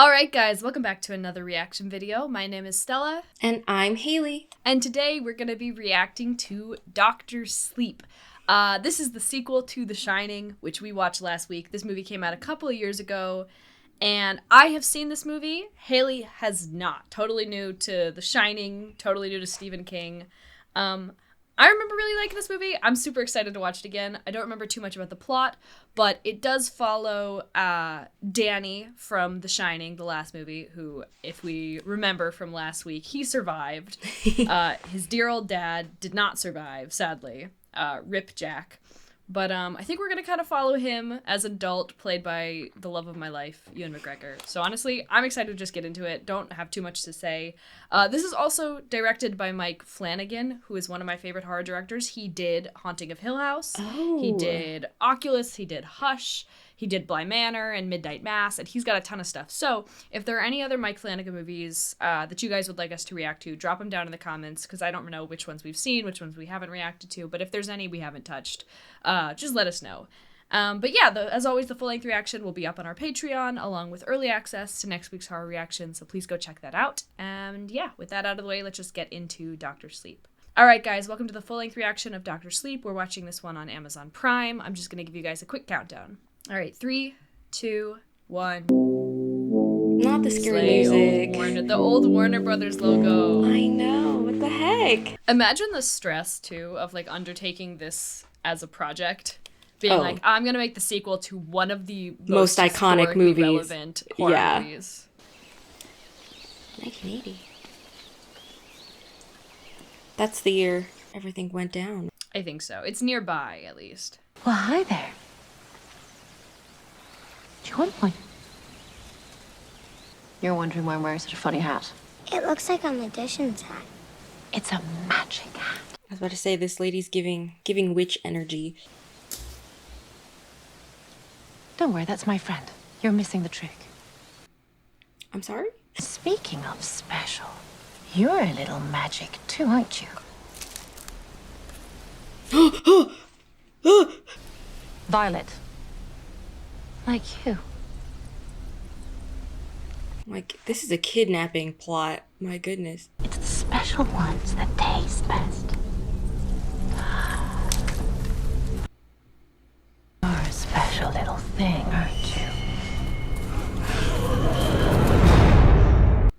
Alright guys, welcome back to another reaction video. My name is Stella. And I'm Haley. And today we're going to be reacting to Doctor Sleep. This is the sequel to The Shining, which we watched last week. This movie came out a couple of years ago, and I have seen this movie. Haley has not. Totally new to The Shining, totally new to Stephen King. I remember really liking this movie. I'm super excited to watch it again. I don't remember too much about the plot, but it does follow Danny from The Shining, the last movie, who, if we remember from last week, he survived. His dear old dad did not survive, sadly. Rip Jack. But I think we're going to kind of follow him as an adult, played by the love of my life, Ewan McGregor. So honestly, I'm excited to just get into it. Don't have too much to say. This is also directed by Mike Flanagan, who is one of my favorite horror directors. He did Haunting of Hill House. Oh. He did Oculus. He did Hush. He did Bly Manor and Midnight Mass, and he's got a ton of stuff. So if there are any other Mike Flanagan movies that you guys would like us to react to, drop them down in the comments, because I don't know which ones we've seen, which ones we haven't reacted to, but if there's any we haven't touched, just let us know. But yeah, as always, the full-length reaction will be up on our Patreon, along with early access to next week's horror reaction, so please go check that out. And yeah, with that out of the way, let's just get into Doctor Sleep. Alright guys, welcome to the full-length reaction of Doctor Sleep. We're watching this one on Amazon Prime. I'm just going to give you guys a quick countdown. Alright, 3, 2, 1. Not the scary music. The old Warner Brothers logo. I know, what the heck? Imagine the stress, too, of, like, undertaking this as a project. Being like, I'm going to make the sequel to one of the most iconic movies. Relevant horror movies. 1980. That's the year everything went down. I think so. It's nearby, at least. Well, hi there. Do you want one? You're wondering why I'm wearing such a funny hat. It looks like a magician's hat. It's a magic hat. I was about to say, this lady's giving witch energy. Don't worry, that's my friend. You're missing the trick. I'm sorry? Speaking of special, you're a little magic too, aren't you? Violet. Like you. Like, this is a kidnapping plot. My goodness. It's the special ones that taste best. You're a special little thing, aren't you?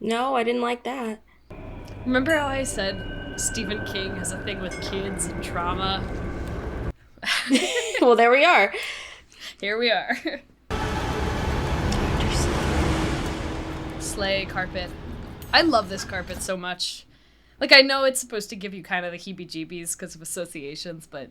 No, I didn't like that. Remember how I said Stephen King has a thing with kids and trauma? Well, there we are. Here we are. Sleigh carpet. I love this carpet so much. Like, I know it's supposed to give you kind of the heebie-jeebies because of associations, but...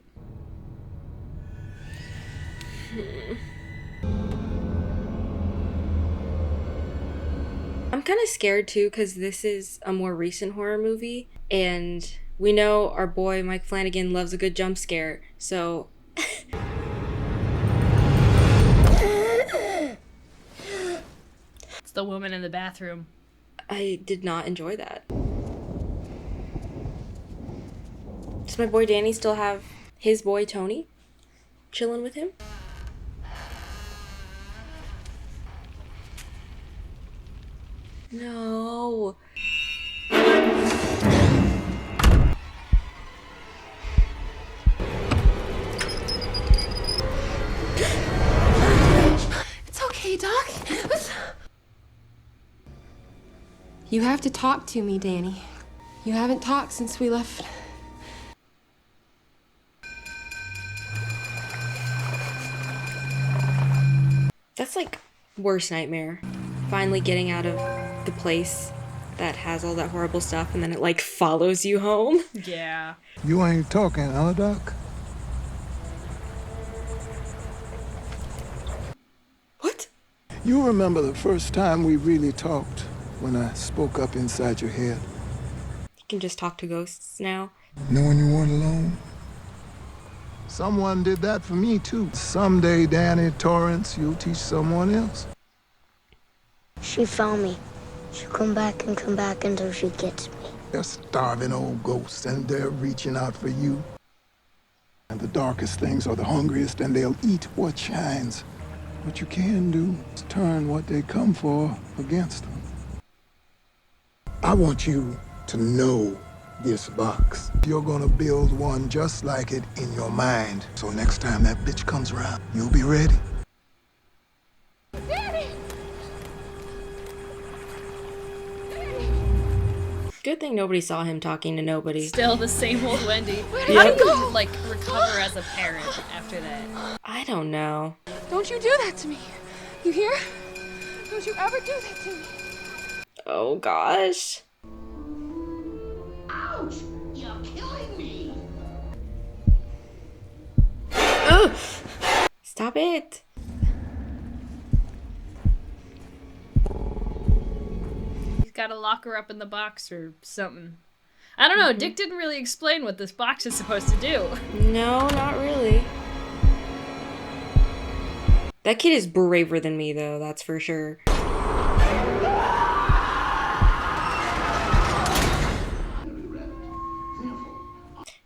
I'm kind of scared too, because this is a more recent horror movie, and we know our boy Mike Flanagan loves a good jump scare, so... It's the woman in the bathroom. I did not enjoy that. Does my boy Danny still have his boy Tony chilling with him? No. It's okay, Doc. You have to talk to me, Danny. You haven't talked since we left. That's like worst nightmare. Finally getting out of the place that has all that horrible stuff, and then it like follows you home. Yeah. You ain't talking, huh, Doc? What? You remember the first time we really talked, when I spoke up inside your head? You can just talk to ghosts now. Knowing you weren't alone? Someone did that for me, too. Someday, Danny Torrance, you'll teach someone else. She found me. She'll come back until she gets me. They're starving old ghosts, and they're reaching out for you. And the darkest things are the hungriest, and they'll eat what shines. What you can do is turn what they come for against them. I want you to know this box. You're gonna build one just like it in your mind. So next time that bitch comes around, you'll be ready. Good thing nobody saw him talking to nobody. Still the same old Wendy. How Yep. do you, like, recover as a parent after that? I don't know. Don't you do that to me. You hear? Don't you ever do that to me. Oh gosh. Ouch! You're killing me! Ugh. Stop it. He's got to lock her up in the box or something. I don't know. Dick didn't really explain what this box is supposed to do. No, not really. That kid is braver than me, though, that's for sure.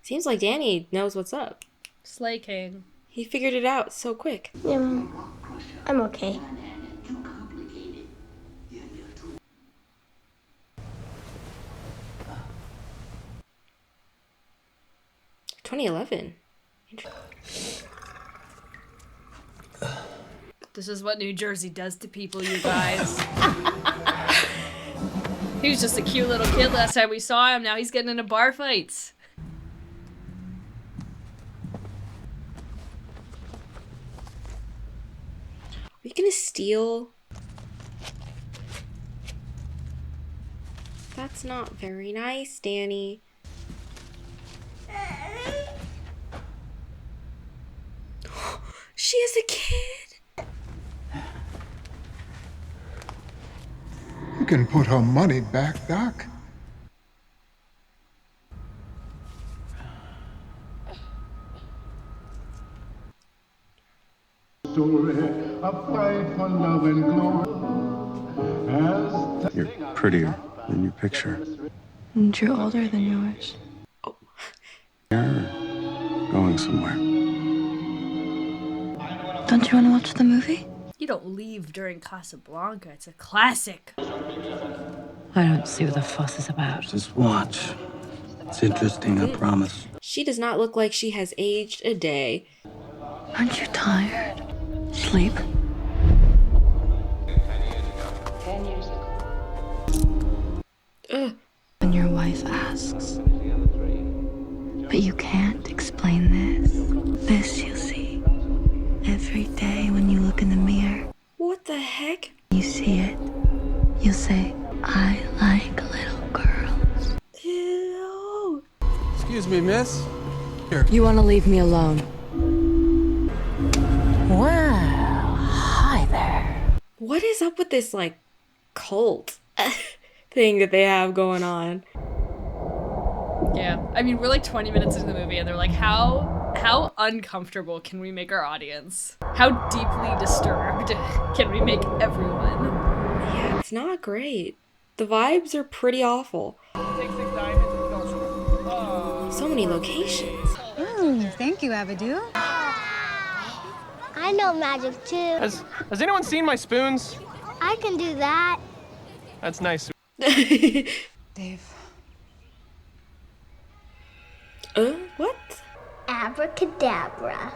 Seems like Danny knows what's up. Slay King. He figured it out so quick. Yeah, I'm okay. 2011. This is what New Jersey does to people, you guys. He was just a cute little kid last time we saw him. Now he's getting into bar fights. Are you gonna steal? That's not very nice, Danny. She is a kid. You can put her money back, Doc. Story, a fight for love and glory. You're prettier than you picture. And you're older than yours. You're going somewhere. Don't you want to watch the movie? You don't leave during Casablanca. It's a classic. I don't see what the fuss is about. Just watch. It's interesting, I promise. She does not look like she has aged a day. Aren't you tired? Sleep. Ugh. When your wife asks. But you can't explain this. This you'll see. Every day when you look in the mirror, What the heck? you see it. You'll say, I like little girls. Ew. Excuse me, miss. You want to leave me alone? Well, hi there. What is up with this, like, cult thing that they have going on? Yeah. I mean, we're like 20 minutes into the movie and they're like, how uncomfortable can we make our audience? How deeply disturbed can we make everyone? Yeah, it's not great. The vibes are pretty awful. So many locations. Thank you, Abadoo. I know magic too. Has anyone seen my spoons? I can do that. That's nice. Dave. What? Abracadabra.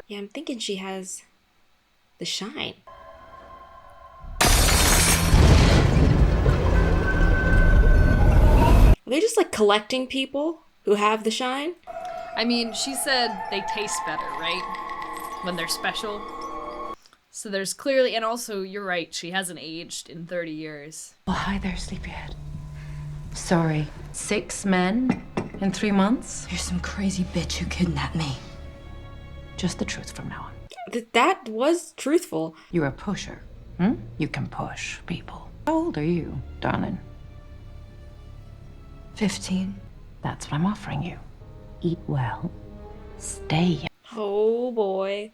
Yeah, I'm thinking she has the shine. Are they just like collecting people who have the shine? I mean, she said they taste better, right? When they're special. So there's clearly, and also, you're right, she hasn't aged in 30 years. Well, hi there, sleepyhead. Sorry. 6 men in 3 months? You're some crazy bitch who kidnapped me. Just the truth from now on. That was truthful. You're a pusher. You can push people. How old are you, darling? 15. That's what I'm offering you. Eat well. Stay young. Oh boy.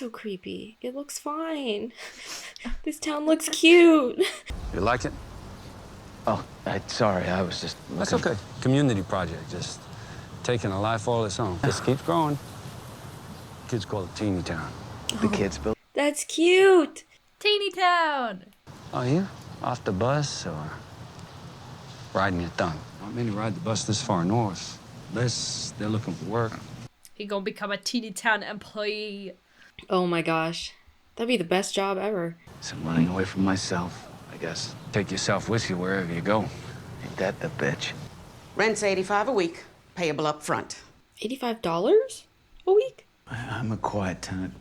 look so creepy. It looks fine. This town looks cute. You like it? Oh, sorry, I was just looking. That's okay. Community project, just taking a life all its own. Just keeps growing. Kids call it Teeny Town. The kids built. That's cute. Teeny Town. Oh, you? Off the bus or riding your thumb? Not many ride the bus this far north. Unless they're looking for work. He gonna become a Teeny Town employee. Oh my gosh. That'd be the best job ever. Some running away from myself, I guess. Take yourself with you wherever you go. Ain't that the bitch? Rent's $85 a week, payable up front. $85 a week? I'm a quiet tenant.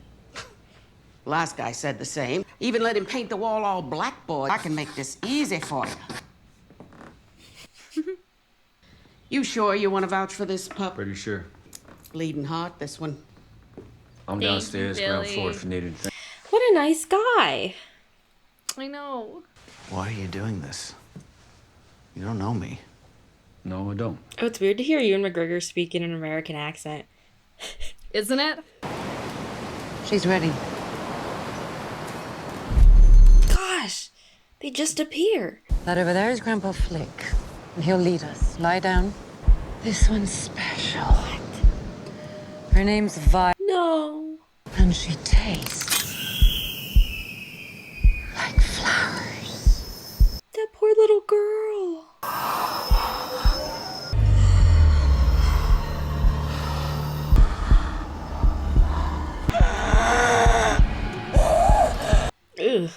Last guy said the same. Even let him paint the wall all blackboard. I can make this easy for you. You sure you want to vouch for this pup? Pretty sure. Bleeding heart, this one. I'm Thank you, downstairs, ground Billy. floor if you need anything. What a nice guy. I know. Why are you doing this? You don't know me. No, I don't. Oh, it's weird to hear Ewan McGregor speak in an American accent. Isn't it? She's ready. Gosh, they just appear. That over there is Grandpa Flick, and he'll lead us. Lie down. This one's special. Her name's Vi, No. and she tastes like flowers. That poor little girl. Ugh.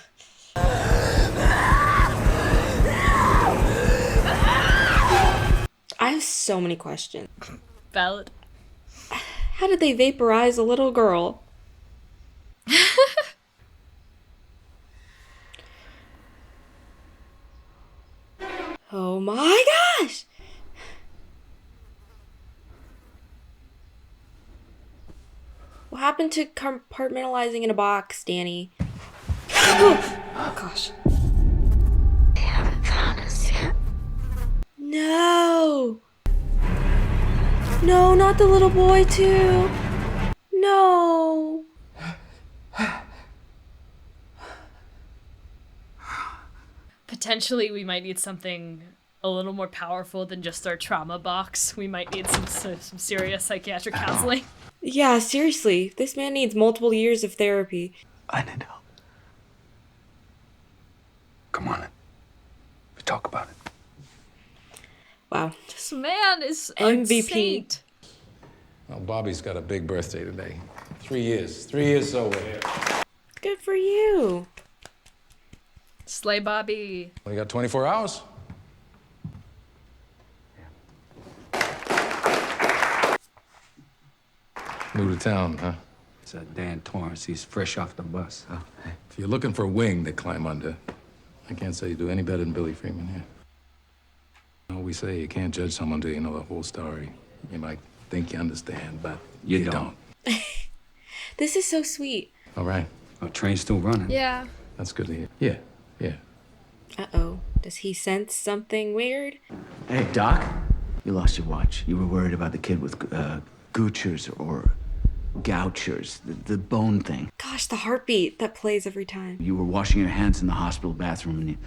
I have so many questions. Valid. How did they vaporize a little girl? Oh my gosh! What happened to compartmentalizing in a box, Danny? Oh gosh. They haven't found us yet. No! No, not the little boy, too! No! Potentially, we might need something a little more powerful than just our trauma box. We might need some serious psychiatric counseling. Yeah, seriously. This man needs multiple years of therapy. I need help. Come on in. We talk about it. Wow. This man is MVP. a saint. Well, Bobby's got a big birthday today. 3 years. 3 years sober. Good for you. Slay Bobby. We got 24 hours. New to town, huh? It's Dan Torrance. He's fresh off the bus. Oh, hey. If you're looking for a wing to climb under, I can't say you do any better than Billy Freeman here. You know, we say you can't judge someone till you know the whole story. You might think you understand, but You don't. This is so sweet. All right. Our train's still running. Yeah. That's good to hear. Yeah, yeah. Uh-oh. Does he sense something weird? Hey, Doc. You lost your watch. You were worried about the kid with goochers or gouchers, the bone thing. Gosh, the heartbeat that plays every time. You were washing your hands in the hospital bathroom and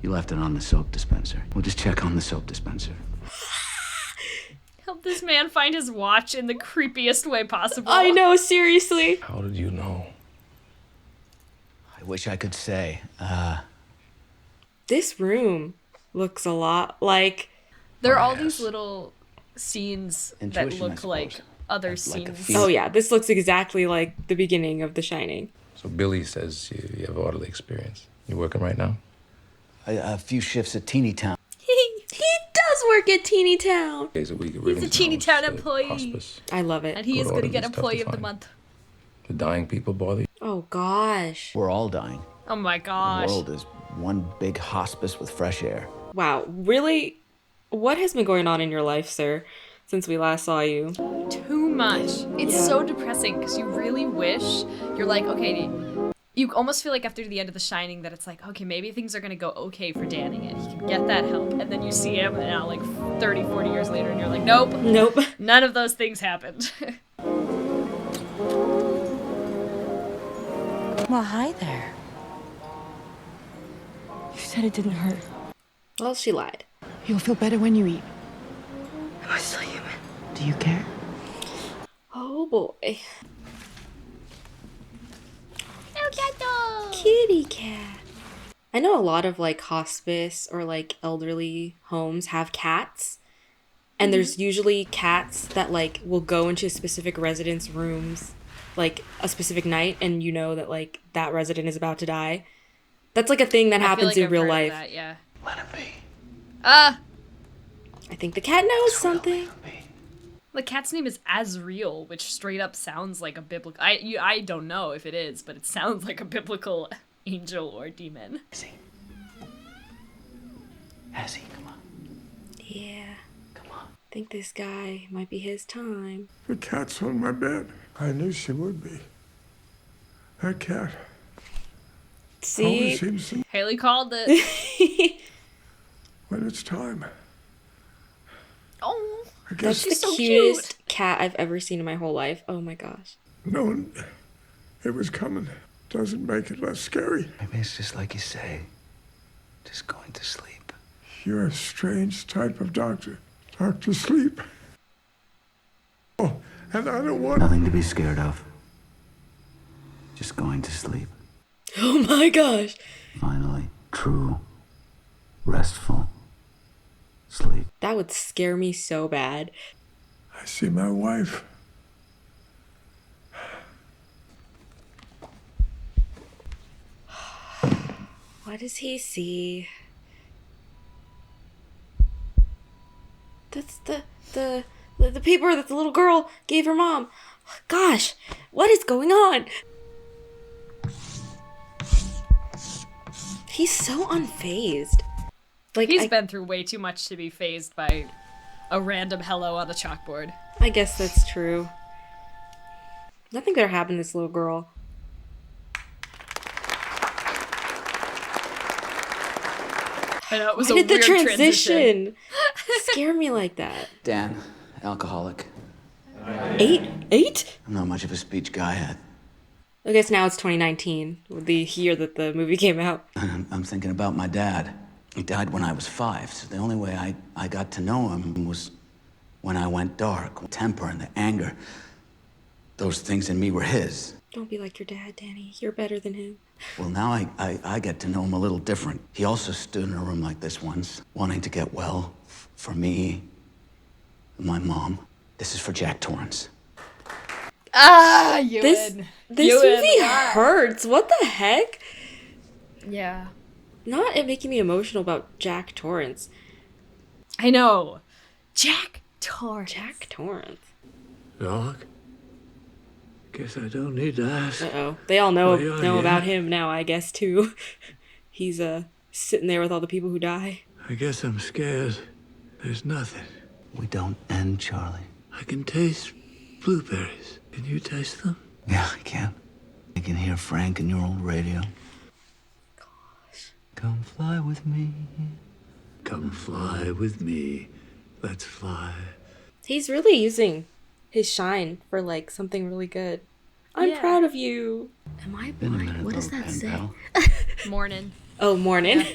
you left it on the soap dispenser. We'll just check on the soap dispenser. Help this man find his watch in the creepiest way possible. I know, seriously. How did you know? I wish I could say. This room looks a lot like... There are all these little scenes that Intuition, I look suppose. like other Like a scenes. feeling. Oh yeah, this looks exactly like the beginning of The Shining. So Billy says you have orderly experience. You working right now? A few shifts at Teeny Town. He does work at Teeny Town. Days a week at He's a Teeny Town Ravenshouse, employee. Hospice. I love it. And he Good is going to order, get it's tough Employee to of the find. Month. The dying people bother you? Oh gosh. We're all dying. Oh my The gosh. world is one big hospice with fresh air. Wow, really? What has been going on in your life, sir, since we last saw you? Too much. It's so depressing because you really wish you're like, okay, you almost feel like after the end of The Shining that it's like, okay, maybe things are going to go okay for Danny and he can get that help. And then you see him now like 30, 40 years later and you're like, nope. Nope. None of those things happened. Well, hi there. You said it didn't hurt. Well, she lied. You'll feel better when you eat. Am I still human? Do you care? Oh boy. Kitty cat. I know a lot of like hospice or like elderly homes have cats. And there's usually cats that like will go into specific residents' rooms like a specific night, and you know that like that resident is about to die. That's like a thing that happens in real life. That, yeah. Let him be. I think the cat knows something. The cat's name is Azriel, which straight up sounds like a biblical. I don't know if it is, but it sounds like a biblical angel or demon. Azzy, come on. Yeah. I think this guy might be his time. The cat's on my bed. I knew she would be. That cat. See? Always seems to Haley called it. when it's time. Oh, I guess That's the cutest cat I've ever seen in my whole life. Oh my gosh. knowing it was coming doesn't make it less scary. Maybe it's just like you say. Just going to sleep. You're a strange type of doctor. Dr. Sleep. Oh, and I don't want... Nothing to be scared of. Just going to sleep. Oh my gosh. Finally, true, restful sleep. That would scare me so bad. I see my wife. What does he see? That's the paper that the little girl gave her mom. Gosh, what is going on? He's so unfazed. Like He's been through way too much to be fazed by a random hello on a chalkboard. I guess that's true. Nothing better happened to this little girl. I know, it was Why a did the weird transition scare me like that? Dan, alcoholic. 8? I'm not much of a speech guy. I guess now it's 2019, the year that the movie came out. I'm thinking about my dad. He died when I was 5, so the only way I got to know him was when I went dark. The temper and the anger, those things in me were his. Don't be like your dad, Danny. You're better than him. Well, now I get to know him a little different. He also stood in a room like this once, wanting to get well for me and my mom. This is for Jack Torrance. Ah, you This win. movie hurts. What the heck? Yeah. Not it making me emotional about Jack Torrance. I know. Jack Torrance. Jack Torrance. Doc? Guess I don't need to ask. Uh-oh. They all know Where are you about at? him now, I guess, too. He's sitting there with all the people who die. I guess I'm scared. There's nothing. We don't end, Charlie. I can taste blueberries. Can you taste them? Yeah, I can. I can hear Frank in your old radio. Gosh. Come fly with me. Come fly with me. Let's fly. He's really using his shine for, like, something really good. I'm Yeah. proud of you. Am I Been a blind? minute, What does though, that pen say? pal. Morning. Oh, morning.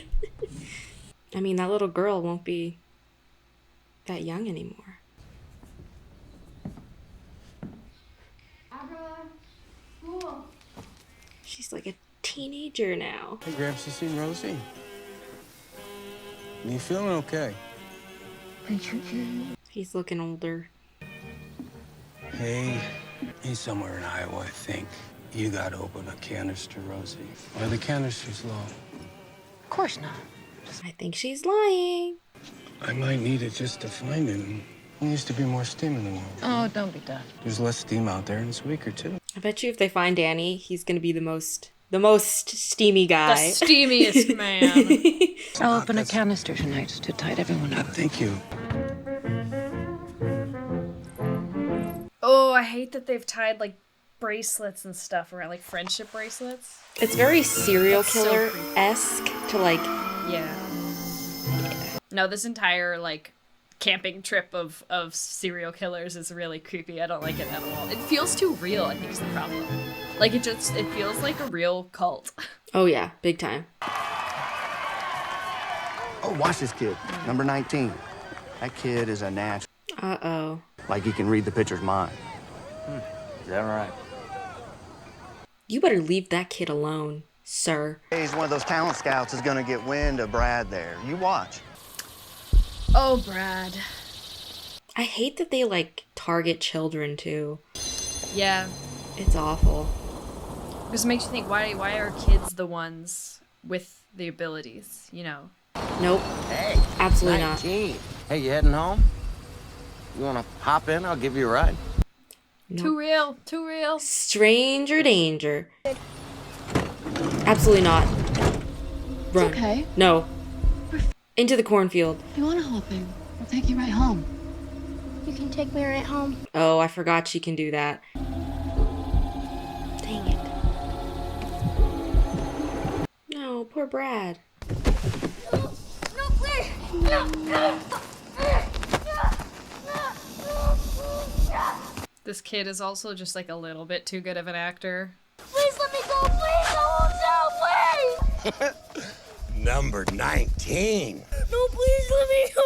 I mean, that little girl won't be that young anymore. She's like a teenager now. Hey, Gramps, you seen Rosie? You feeling okay? He's looking older. Hey, he's somewhere in Iowa, I think. You gotta open a canister, Rosie. Or the canister's low. Of course not. I think she's lying. I might need it just to find him. There used to be more steam in the world. Oh, don't be daft. There's less steam out there, and it's weaker, too. I bet you if they find Danny, he's gonna be the most steamy guy. The steamiest man. I'll open a canister tonight to tide everyone up. Thank you. Oh, I hate that they've tied like bracelets and stuff around, like friendship bracelets. It's very serial That's so killer-esque to like... Yeah. No, this entire like camping trip of serial killers is really creepy. I don't like it at all. It feels too real, I think is the problem. Like, it feels like a real cult. Oh yeah, big time. Oh, watch this kid. Number 19. That kid is a natural. Uh-oh. Like he can read the pitcher's mind. Is that right? You better leave that kid alone, sir. He's one of those talent scouts is gonna get wind of Brad there. You watch. Oh, Brad. I hate that they, like, target children, too. Yeah. It's awful. Because it makes you think, why are kids the ones with the abilities, you know? Nope. Hey. Absolutely 19. Hey, you heading home? You wanna hop in? I'll give you a ride. Nope. Too real. Too real. Stranger danger. Absolutely not. Run. It's okay. No. Into the cornfield. If you want to hop in, I'll take you right home. You can take me right home. Oh, I forgot she can do that. Dang it. No, poor Brad. No, please! No! This kid is also just like a little bit too good of an actor. Please let me go! Please! I won't go! Please! Number 19. No, please let me go!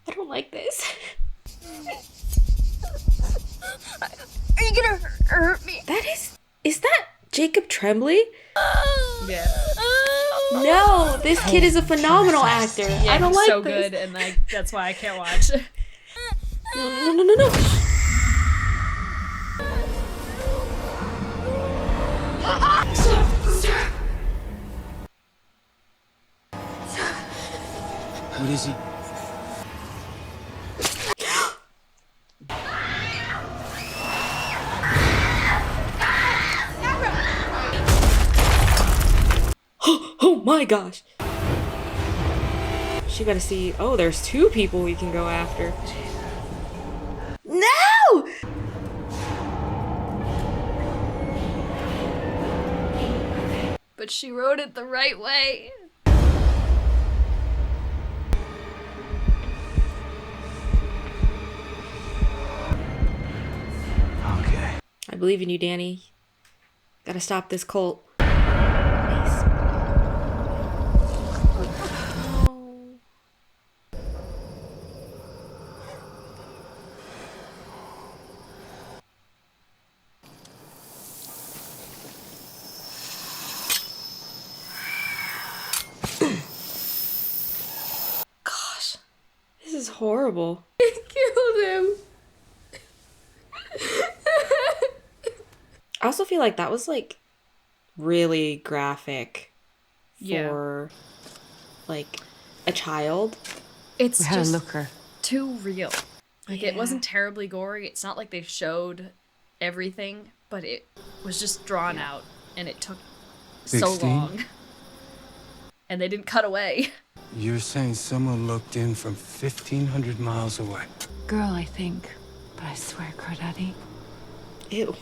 I don't like this. Are you gonna hurt me? Is that Jacob Tremblay? Yeah. No, this kid is a phenomenal actor. Yeah, I don't he's like so this. good, and like that's why I can't watch. No. What is he? Oh my gosh. She better see. Oh, there's two people we can go after. No! But she wrote it the right way. Okay. I believe in you, Danny. Gotta stop this cult. Gosh, this is horrible. It killed him. I also feel like that was like really graphic for like a child. It's We had a just looker. too real. Like, it Yeah. wasn't terribly gory. It's not like they showed everything, but it was just drawn out, and it took so 16? long. And they didn't cut away. You're saying someone looked in from 1,500 miles away? Girl, I think. But I swear, Cardaddy. Ew.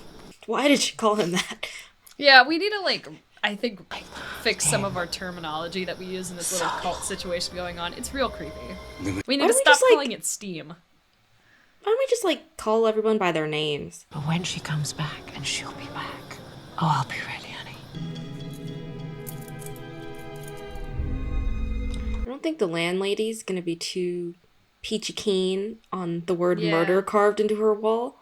Why did she call him that? Yeah, we need to, like, I think, fix some of our terminology that we use in this little cult situation going on. It's real creepy. We need Why to don't we stop just, like- calling it Steam. Why don't we just like call everyone by their names? But when she comes back, and she'll be back. Oh, I'll be ready, honey. I don't think the landlady's gonna be too peachy keen on the word Yeah. murder carved into her wall.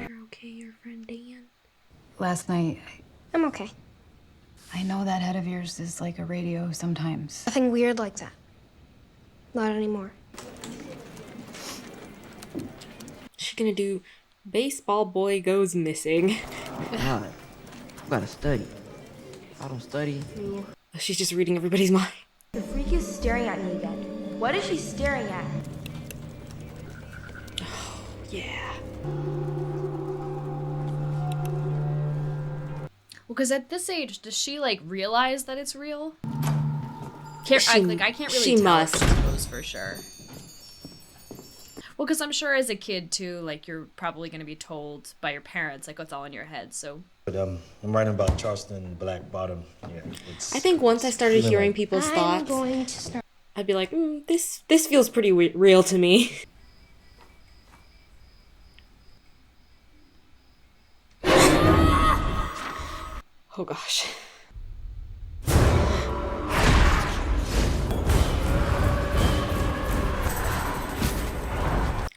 You're okay, your friend Dan. Last night, I'm okay. I know that head of yours is like a radio sometimes. Nothing weird like that. Not anymore. She's gonna do Baseball Boy Goes Missing. God, I gotta study. If I don't study, She's just reading everybody's mind. The freak is staring at me again. What is she staring at? Yeah. Well, because at this age, does she, like, realize that it's real? I can't really she tell, must. I suppose, for sure. Well, because I'm sure as a kid, too, like, you're probably going to be told by your parents, like, what's all in your head, so... But I'm writing about Charleston Black Bottom. Yeah, I think once I started feeling hearing like- people's I'm thoughts, going to start. I'd be like, this feels pretty real to me. Oh gosh.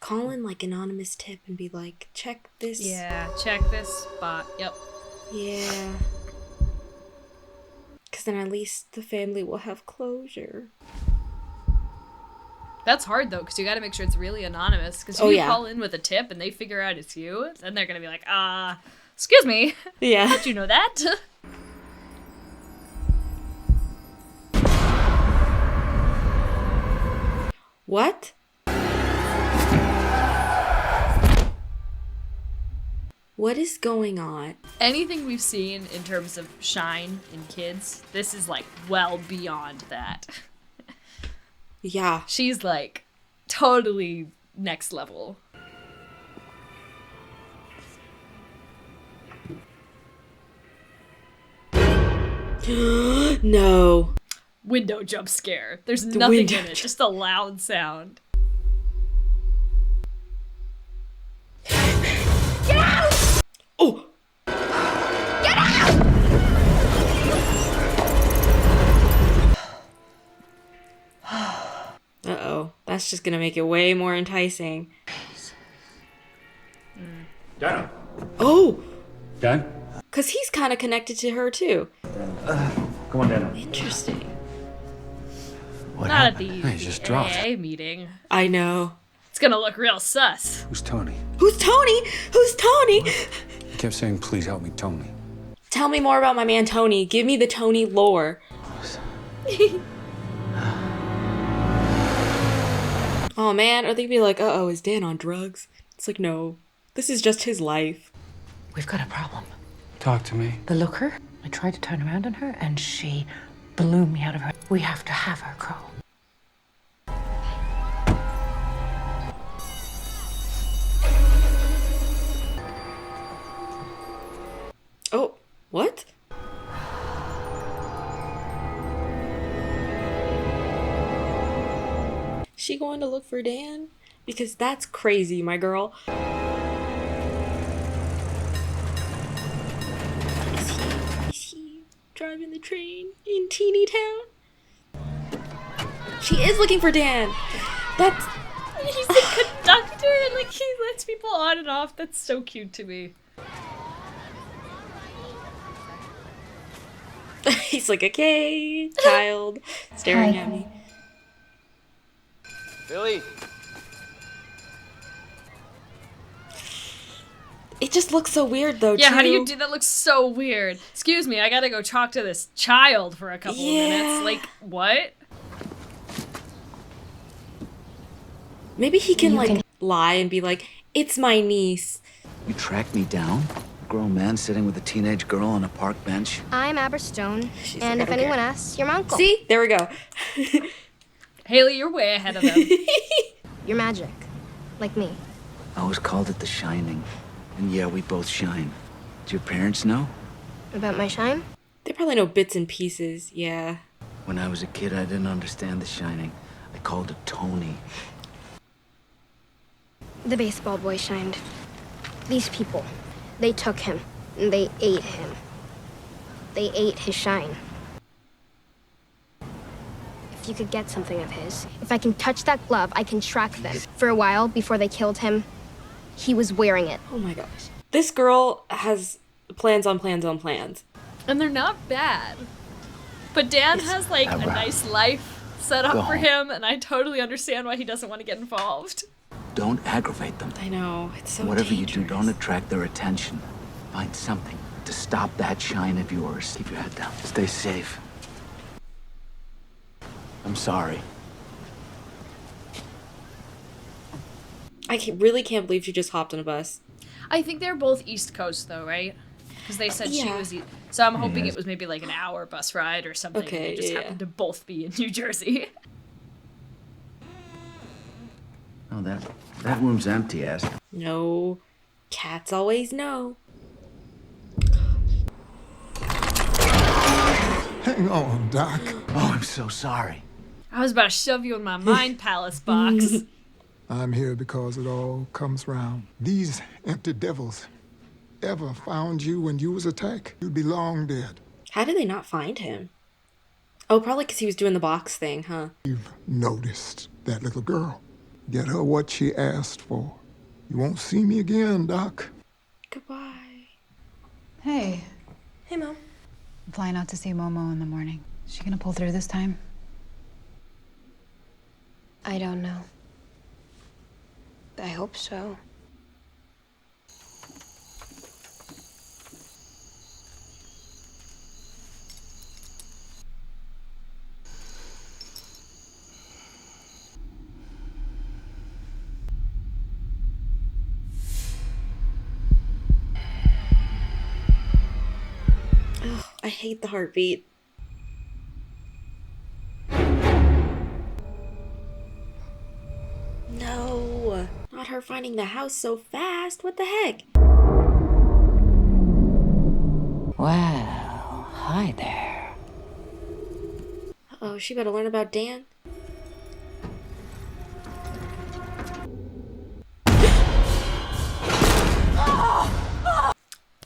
Call in like anonymous tip and be like, check this. Yeah, check this spot. Yep. Yeah. Because then at least the family will have closure. That's hard though, because you got to make sure it's really anonymous. Because if you call in with a tip and they figure out it's you, then they're gonna be like, excuse me. Yeah. How'd you know that? What? What is going on? Anything we've seen in terms of shine in kids, this is like well beyond that. Yeah. She's like totally next level. No. Window jump scare. There's nothing in it, just a loud sound. Get out! Oh! Get out! Uh-oh. That's just gonna make it way more enticing. Dad. Oh! Dad? Because he's kind of connected to her, too. Come on, Dad. Interesting. Not at the He just dropped. AA meeting. I know. It's gonna look real sus. Who's Tony? Who's Tony? Who's Tony? He kept saying, please help me, Tony. Tell me more about my man Tony. Give me the Tony lore. Oh man, or they'd be like, uh-oh, is Dan on drugs? It's like, no. This is just his life. We've got a problem. Talk to me. The looker, I tried to turn around on her and she blew me out of her. We have to have her go. Oh, what? She going to look for Dan? Because that's crazy, my girl. Is he driving the train in Teeny Town? She is looking for Dan. That's... He's the conductor and like he lets people on and off. That's so cute to me. He's like, okay, child, staring at me. Billy. It just looks so weird though, Yeah, too. how do you do that? Looks so weird. Excuse me, I gotta go talk to this child for a couple of minutes. Like, what? Maybe he can lie and be like, it's my niece. You tracked me down? A grown man sitting with a teenage girl on a park bench? I'm Amber Stone, and like, if "I don't anyone care." asks, you're my uncle. See? There we go. Haley, you're way ahead of them. You're magic. Like me. I always called it The Shining. And yeah, we both shine. Do your parents know? About my shine? They probably know bits and pieces, yeah. When I was a kid, I didn't understand The Shining. I called it Tony. The baseball boy shined. These people, they took him, and they ate him. They ate his shine. If you could get something of his, if I can touch that glove, I can track them. For a while, before they killed him, he was wearing it. Oh my gosh. This girl has plans on plans on plans. And they're not bad. But Dan has like a nice life set up for him, and I totally understand why he doesn't want to get involved. Don't aggravate them. I know, it's so Whatever dangerous. you do, don't attract their attention. Find something to stop that shine of yours. Keep your head down. Stay safe. I'm sorry. Really can't believe she just hopped on a bus. I think they're both East Coast though, right? Because they said she Yeah. was. So I'm hoping it was maybe like an hour bus ride or something. Okay, and they just yeah. happened to both be in New Jersey. Oh, that room's empty, ass. No. Cats always know. Hang on, Doc. Oh, I'm so sorry. I was about to shove you in my mind palace box. I'm here because it all comes round. These empty devils ever found you when you was attacked, you'd be long dead. How did they not find him? Oh, probably because he was doing the box thing, huh? You've noticed that little girl. Get her what she asked for. You won't see me again, Doc. Goodbye. Hey. Hey, Mom. I'm flying out to see Momo in the morning. Is she gonna pull through this time? I don't know. I hope so. Ugh, I hate the heartbeat. No, not her finding the house so fast. What the heck? Well, hi there. Uh-oh, she better learn about Dan.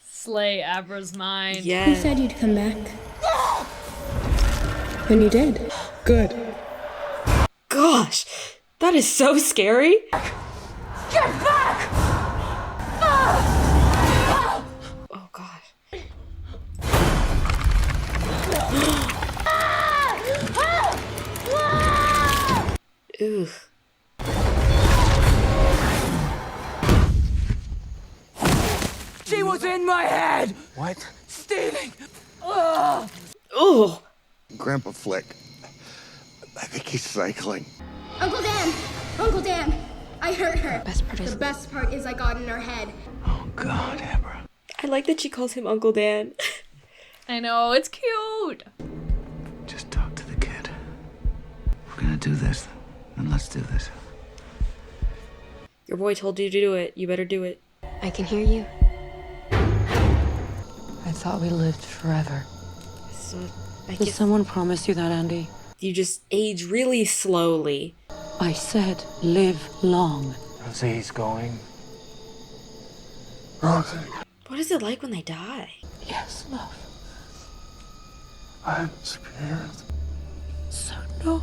Slay Abra's mind. Yeah. You said you'd come back. And you did. Good. Gosh, that is so scary. Get back! Oh gosh. Ooh. She was in my head! What? Stealing! Ugh. Oh. Grandpa Flick. I think he's cycling. Uncle Dan! Uncle Dan! I hurt her. The best part is I got in her head. Oh, God, Abra. I like that she calls him Uncle Dan. I know, it's cute. Just talk to the kid. We're gonna do this, then let's do this. Your boy told you to do it. You better do it. I can hear you. I thought we lived forever. So, I Did guess someone promise you that, Andy? you just age really slowly. I said live long. Rosie, he's going. Rosie, What is it like when they die? Yes, love. I'm scared. So no.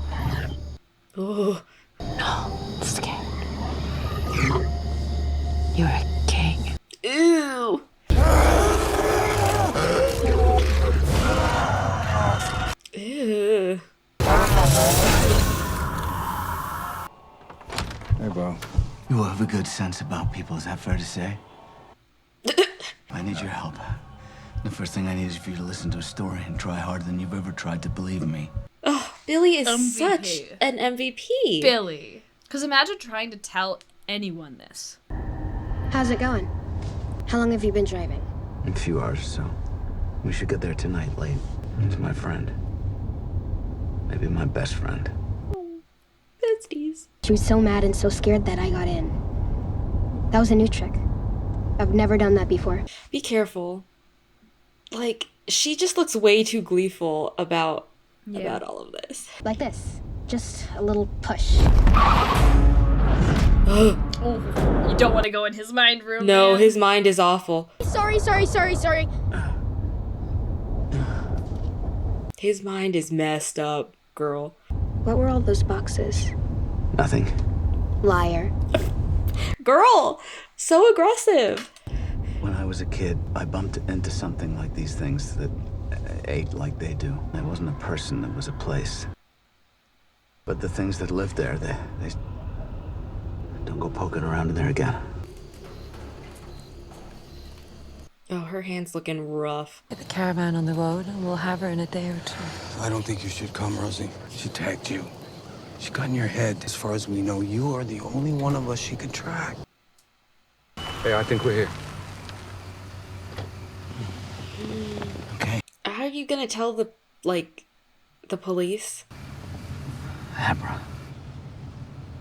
Oh. No, scared. You're a king. Ew. Ew. Hey, bro. You have a good sense about people, is that fair to say? I need your help. The first thing I need is for you to listen to a story and try harder than you've ever tried to believe me. Oh, Billy is MVP. such an MVP. Billy. Because imagine trying to tell anyone this. How's it going? How long have you been driving? In a few hours or so. We should get there tonight late. He's my friend. Maybe my best friend. Besties. She was so mad and so scared that I got in. That was a new trick. I've never done that before. Be careful. Like, she just looks way too gleeful about all of this. Like this. Just a little push. Oh, you don't want to go in his mind room. No, man. his mind is awful. Sorry. His mind is messed up, girl. What were all those boxes? Nothing. Liar. Girl, so aggressive. When I was a kid, I bumped into something like these things that ate like they do. It wasn't a person, it was a place. But the things that lived there, they don't go poking around in there again. Oh, her hand's looking rough. Get the caravan on the road and we'll have her in a day or two. I don't think you should come, Rosie. She tagged you. She got in your head. As far as we know, you are the only one of us she could track. Hey, I think we're here. Okay. How are you gonna tell the police? Abra.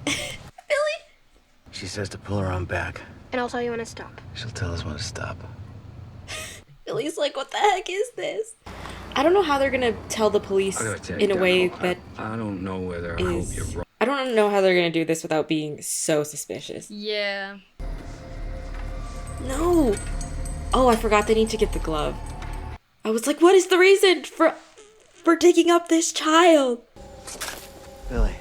Billy? She says to pull her on back. And I'll tell you when to stop. She'll tell us when to stop. Billy's like, what the heck is this? I don't know how they're gonna tell the police in a way that I don't know whether I hope you're wrong. I don't know how they're gonna do this without being so suspicious. Yeah. No. Oh, I forgot they need to get the glove. I was like, what is the reason for taking up this child? Billy.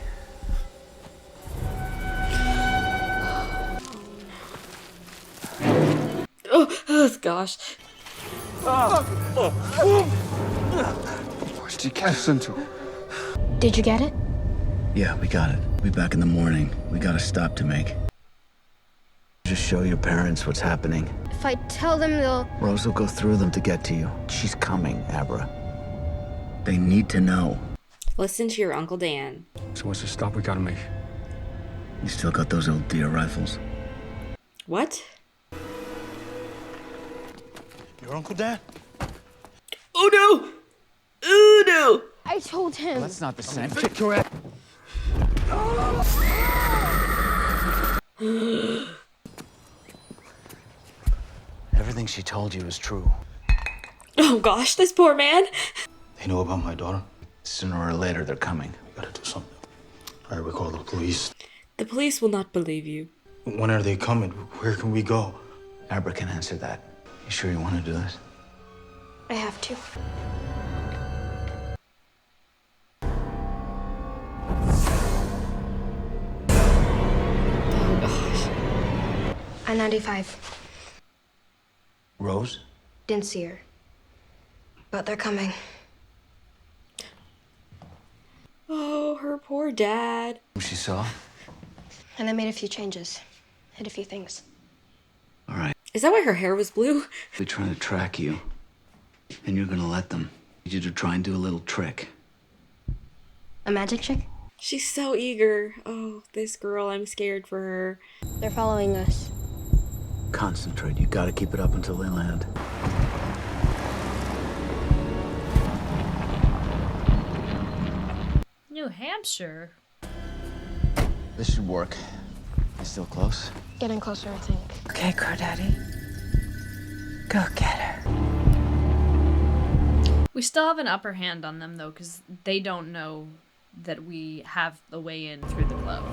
Oh gosh. Where'd you get us into? Did you get it? Yeah, we got it. We'll be back in the morning. We got a stop to make. Just show your parents what's happening. If I tell them, they'll... Rose will go through them to get to you. She's coming, Abra. They need to know. Listen to your Uncle Dan. So what's the stop we gotta make? You still got those old deer rifles? What? Your Uncle Dan? Oh no! Oh no! I told him. That's not the same. Kick your ass. Everything she told you is true. Oh gosh, this poor man. They know about my daughter? Sooner or later, they're coming. We gotta do something. All right, we call the police. The police will not believe you. When are they coming? Where can we go? Abra can answer that. You sure you want to do this? I have to. Oh gosh. I-95. Rose? Didn't see her. But they're coming. Oh, her poor dad. She saw? And I made a few changes. Hid a few things. All right. Is that why her hair was blue? They're trying to track you. And you're gonna let them. Need you to try and do a little trick. A magic trick? She's so eager. Oh, this girl, I'm scared for her. They're following us. Concentrate. You gotta keep it up until they land. New Hampshire. This should work. You still close? Getting closer, I think. Okay, Crawdaddy. Go get her. We still have an upper hand on them, though, because they don't know that we have the way in through the glove.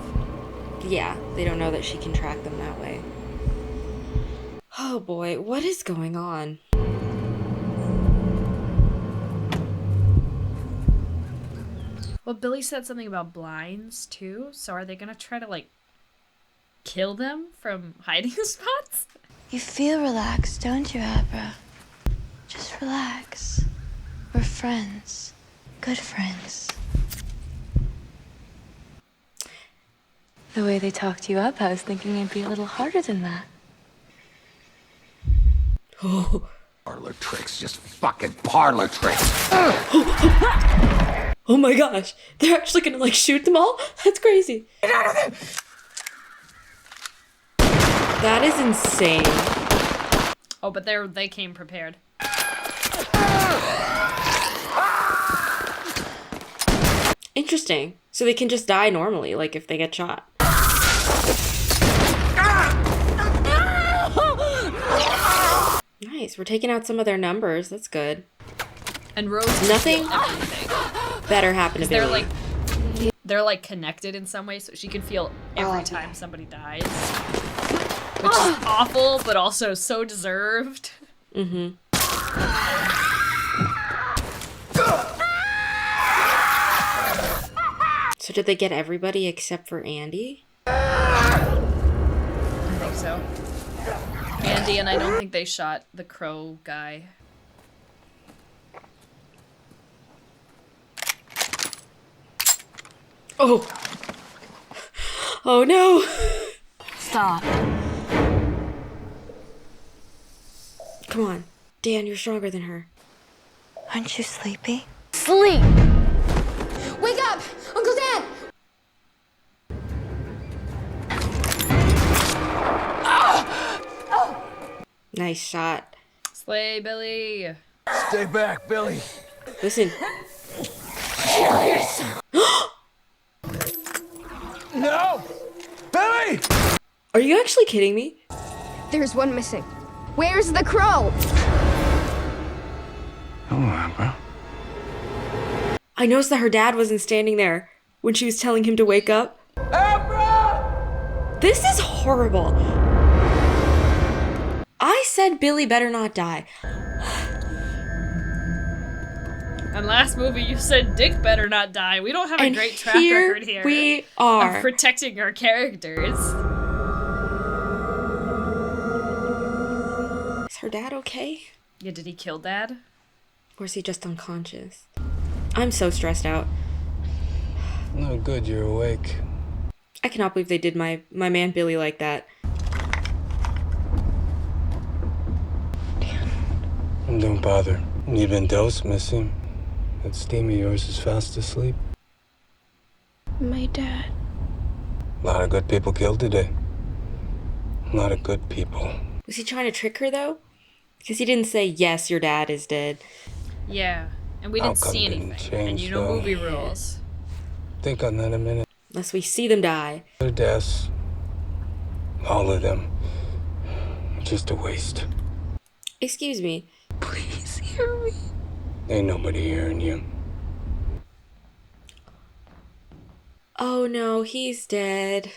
Yeah, they don't know that she can track them that way. Oh boy, what is going on? Well, Billy said something about blinds, too, so are they gonna try to, like, kill them from hiding spots? You feel relaxed, don't you, Abra? Just relax. We're friends. Good friends. The way they talked you up, I was thinking it'd be a little harder than that. Oh. Parlor tricks, just fucking parlor tricks. Oh my gosh, they're actually gonna like shoot them all? That's crazy. Get out of there! That is insane. Oh, but they came prepared. Interesting. So they can just die normally, like if they get shot. Nice, we're taking out some of their numbers. That's good. And Rose nothing better happened to Billy. They're like connected in some way, so she can feel every time somebody dies. Which is awful, but also so deserved. Mm-hmm. So did they get everybody except for Andy? I think so. Andy, and I don't think they shot the crow guy. Oh. Oh no. Stop. Come on. Dan, you're stronger than her. Aren't you sleepy? Sleep! Wake up! Uncle Dan! Nice shot. Slay, Billy. Stay back, Billy. Listen. No! Billy! Are you actually kidding me? There's one missing. Where's the crow? Hello, Abra. I noticed that her dad wasn't standing there when she was telling him to wake up. Abra! This is horrible. I said Billy better not die. And last movie, you said Dick better not die. We don't have a great track record here. We are. Of protecting our characters. Is her dad okay? Yeah, did he kill Dad? Or is he just unconscious? I'm so stressed out. No good, you're awake. I cannot believe they did my man Billy like that. And don't bother. Even Dose missing. That steam of yours is fast asleep. My dad. A lot of good people killed today. A lot of good people. Was he trying to trick her though? Because he didn't say, yes, your dad is dead. Yeah, and we didn't see anything. And you know movie rules. Think on that a minute. Unless we see them die. Their deaths. All of them. Just a waste. Excuse me. Please hear me. Ain't nobody hearing you. Oh no, he's dead.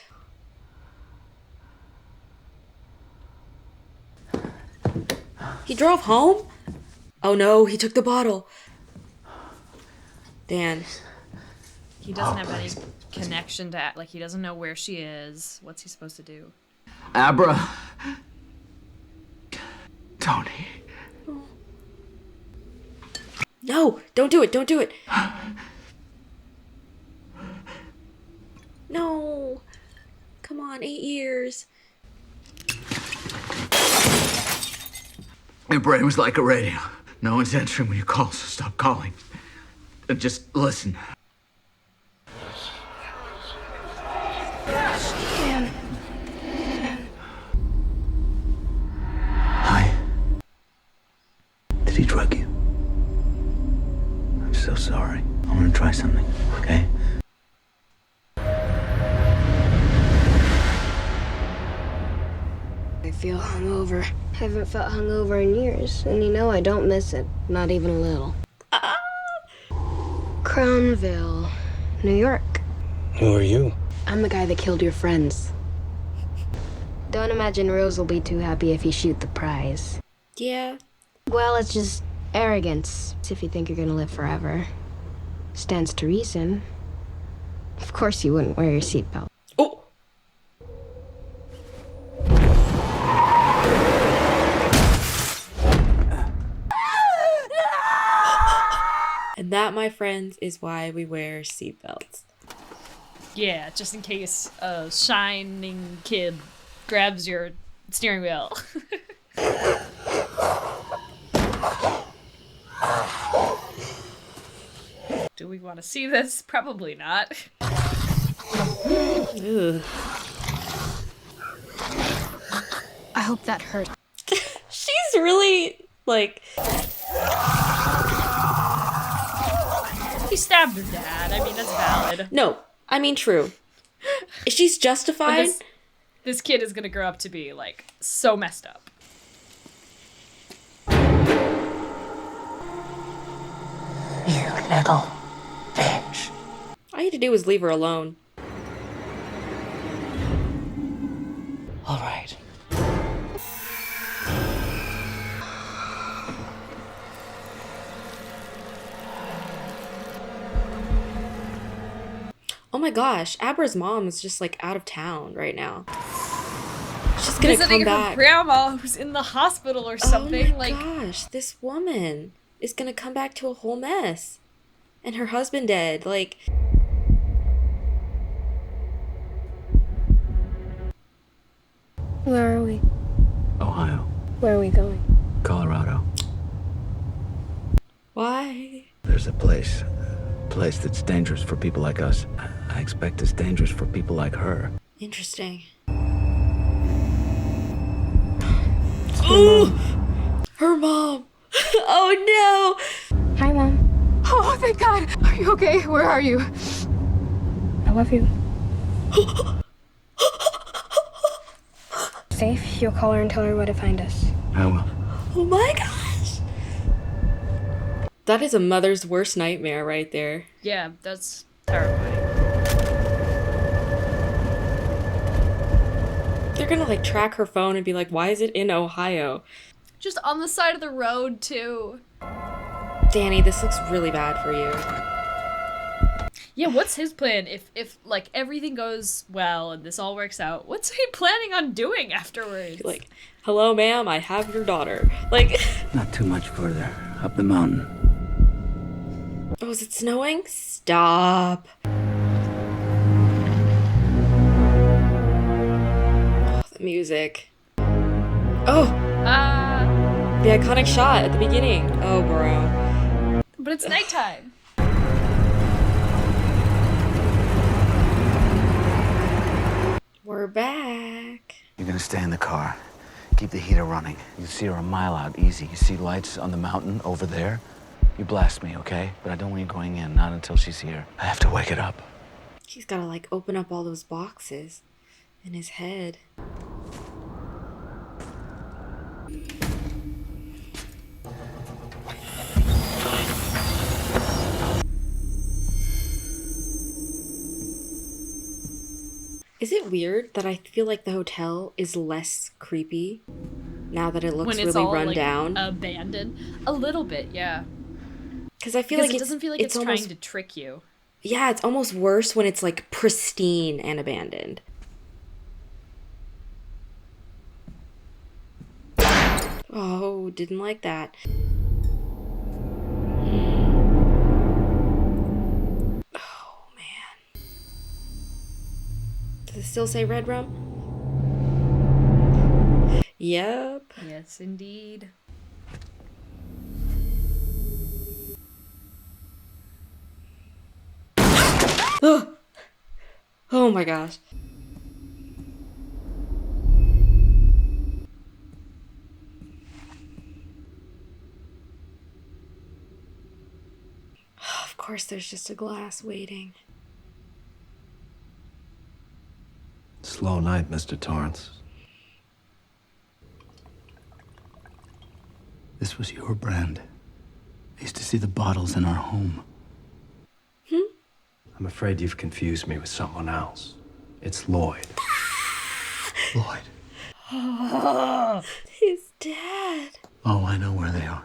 He drove home? Oh no, he took the bottle. Dan. He doesn't have any connection to, like, he doesn't know where she is. What's he supposed to do? Abra. Tony. No, don't do it, don't do it. No. Come on, 8 years. Your brain was like a radio. No one's answering when you call, so stop calling. Just listen. Dan. Hi. Did he drug you? I'm so sorry. I want to try something, okay? I feel hungover. Haven't felt hungover in years, and you know I don't miss it. Not even a little. Crownville, New York. Who are you? I'm the guy that killed your friends. Don't imagine Rose will be too happy if you shoot the prize. Yeah. Well, it's just arrogance if you think you're gonna live forever. Stands to reason. Of course you wouldn't wear your seatbelt. Oh! And that, my friends, is why we wear seatbelts. Yeah, just in case a shining kid grabs your steering wheel. Do we want to see this? Probably not. Ugh. I hope that hurt. She's really, like... He stabbed her dad. I mean, that's valid. No, I mean true. She's justified. This kid is gonna grow up to be, like, so messed up. You little bitch. All you had to do was leave her alone. All right. Oh my gosh, Abra's mom is just like out of town right now. She's gonna visiting come her back. grandma who's in the hospital or something. Oh my gosh, this woman is gonna come back to a whole mess. And her husband dead, like... Where are we? Ohio. Where are we going? Colorado. Why? There's a place that's dangerous for people like us. I expect it's dangerous for people like her. Interesting. Ooh! Her mom! Oh no! Hi, Mom. Oh, thank God. Are you okay? Where are you? I love you. Safe? You'll call her and tell her where to find us. I will. Oh my gosh! That is a mother's worst nightmare right there. Yeah, that's terrifying. They're gonna like track her phone and be like, why is it in Ohio? Just on the side of the road, too. Danny, this looks really bad for you. Yeah, what's his plan? If like everything goes well and this all works out, what's he planning on doing afterwards? Like, hello ma'am, I have your daughter. Like Not too much further. Up the mountain. Oh, is it snowing? Stop. Oh, the music. Oh! The iconic shot at the beginning. Oh, bro. But it's nighttime. We're back. You're gonna stay in the car. Keep the heater running. You see her a mile out, easy. You see lights on the mountain over there? You blast me, okay? But I don't want you going in, not until she's here. I have to wake it up. He's gotta like open up all those boxes in his head. Is it weird that I feel like the hotel is less creepy now that it looks When it's really all, run like, down? Abandoned. A little bit, yeah. Because I feel like it doesn't feel like it's almost, trying to trick you. Yeah, it's almost worse when it's like pristine and abandoned. Oh, didn't like that. Oh, man. Does it still say red rum? Yep. Yes, indeed. Oh! Oh my gosh. Of course, there's just a glass waiting. Slow night, Mr. Torrance. This was your brand. I used to see the bottles in our home. I'm afraid you've confused me with someone else. It's Lloyd. Lloyd. Oh, his dad. Oh, I know where they are.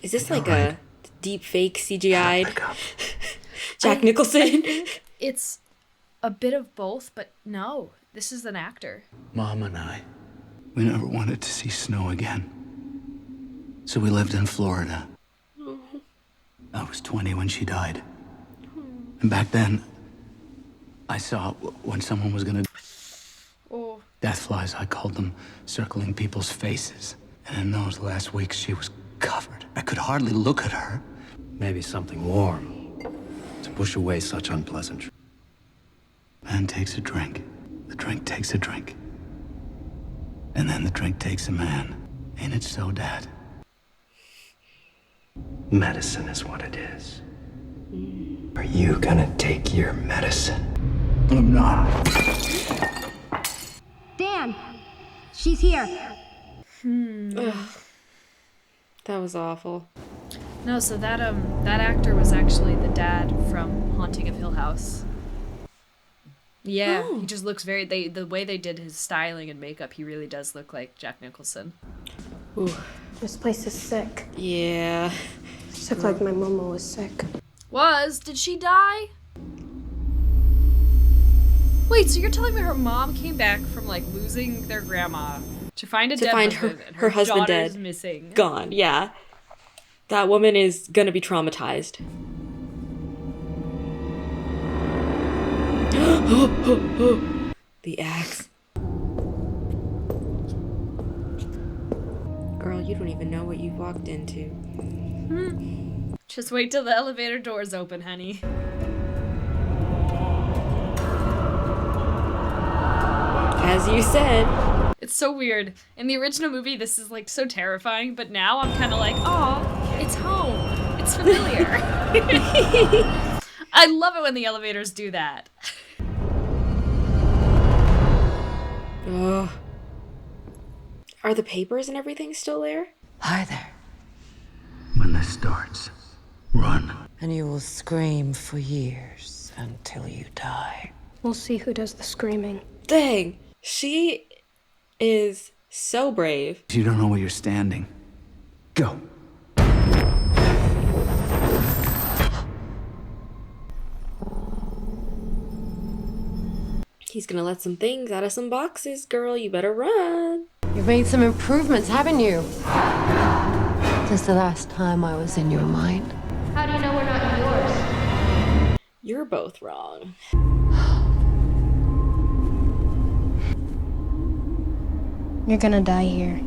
Is this like a deep fake CGI'd Jack Nicholson? It's a bit of both, but no, this is an actor. Mom and I, we never wanted to see snow again. So we lived in Florida. I was 20 when she died. And back then, I saw when someone was gonna... Oh. Death flies, I called them, circling people's faces. And in those last weeks, she was covered. I could hardly look at her. Maybe something warm to push away such unpleasantry. Man takes a drink. The drink takes a drink. And then the drink takes a man. Ain't it so, Dad? Medicine is what it is. Are you gonna take your medicine? I'm not. Dan! She's here! Ugh. That was awful. No, so that actor was actually the dad from Haunting of Hill House. Yeah, he just looks very... the way they did his styling and makeup, he really does look like Jack Nicholson. Ooh. This place is sick. Yeah. Sick like my mama was sick. Did she die? Wait, so you're telling me her mom came back from like losing their grandma to find a dead husband, and her husband daughter's dead, missing, gone? Yeah, that woman is gonna be traumatized. The axe. Girl, you don't even know what you've walked into. Just wait till the elevator doors open, honey. As you said. It's so weird. In the original movie, this is like so terrifying, but now I'm kind of like, oh, it's home. It's familiar. I love it when the elevators do that. Ugh. Are the papers and everything still there? Hi there. When this starts, And you will scream for years until you die. We'll see who does the screaming. Dang, she is so brave. You don't know where you're standing. Go. He's gonna let some things out of some boxes, girl. You better run. You've made some improvements, haven't you? Since the last time I was in your mind. How do you know we're not yours? You're both wrong. You're gonna die here.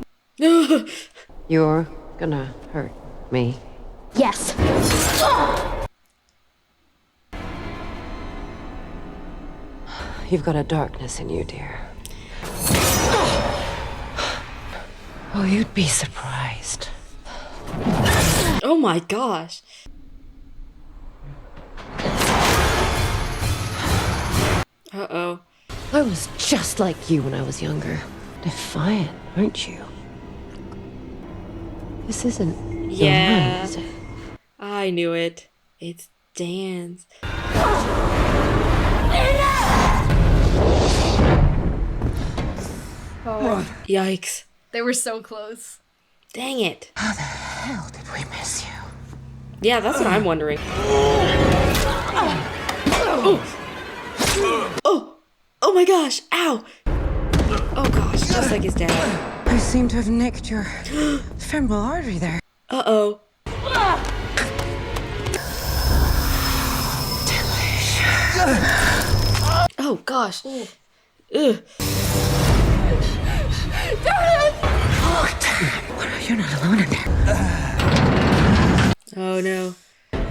You're gonna hurt me. Yes. You've got a darkness in you, dear. Oh, you'd be surprised. Oh my gosh. Uh-oh. I was just like you when I was younger. Defiant, aren't you? This isn't your Yeah. mind, is it? I knew it. It's Dan's. Oh. Yikes. They were so close. Dang it. How the hell did we miss you? Yeah, that's what I'm wondering. Oh my gosh. Ow. Oh gosh, just like his dad. I seem to have nicked your femoral artery there. Uh-oh. Oh gosh. Ugh. Oh, damn. You're not alone in there. Oh no.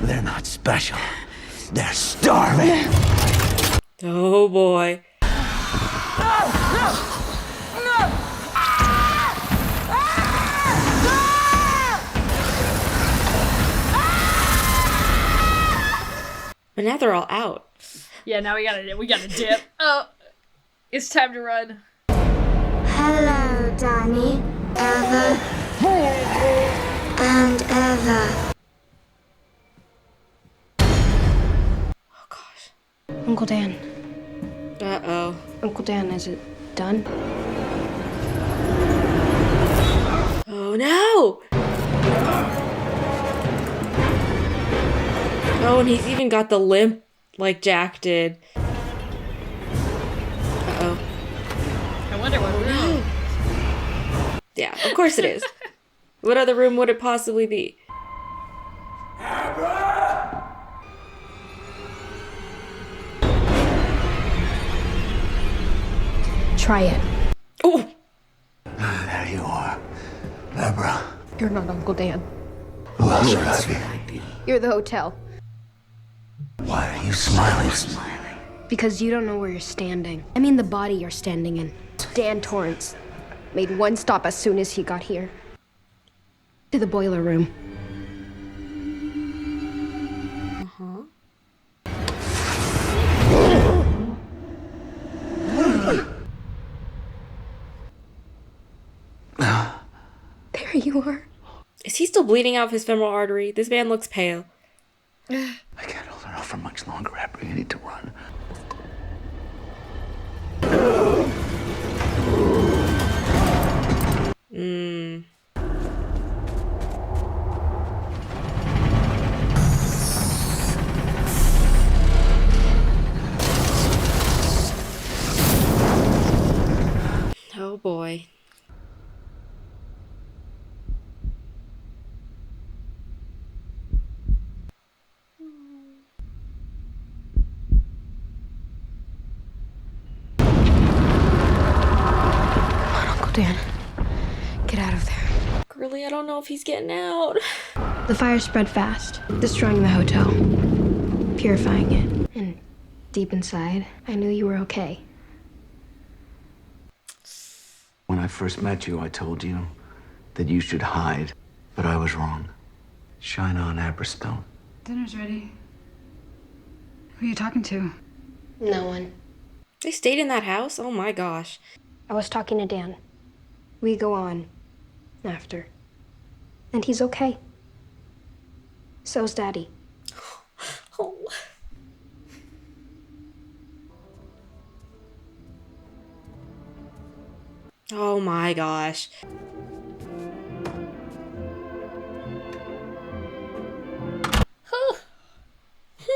They're not special. They're starving. Oh boy. But now they're all out. Yeah, now we gotta dip. Oh, it's time to run. Hello, Danny. Ever and ever. Oh gosh. Uncle Dan. Uh-oh. Uncle Dan, is it done? Oh no! Oh, and he's even got the limp like Jack did. Uh-oh. I wonder what room. Yeah, of course it is. What other room would it possibly be? Try it. Oh! There you are. Barbara. You're not Uncle Dan. Who else would I be? You're the hotel. Why are you smiling? Because you don't know where you're standing. I mean the body you're standing in. Dan Torrance made one stop as soon as he got here. To the boiler room. There you are. Is he still bleeding out of his femoral artery? This man looks pale. I can't hold her out for much longer, Abby. You need to run. Mmm. Oh boy. Uncle Dan, get out of there. Girly, I don't know if he's getting out. The fire spread fast, destroying the hotel, purifying it. And deep inside, I knew you were okay. When I first met you, I told you that you should hide, but I was wrong. Shine on, Aberstone. Dinner's ready. Who are you talking to? No one. They stayed in that house? Oh my gosh. I was talking to Dan. We go on after. And he's okay. So's Daddy. Oh my gosh.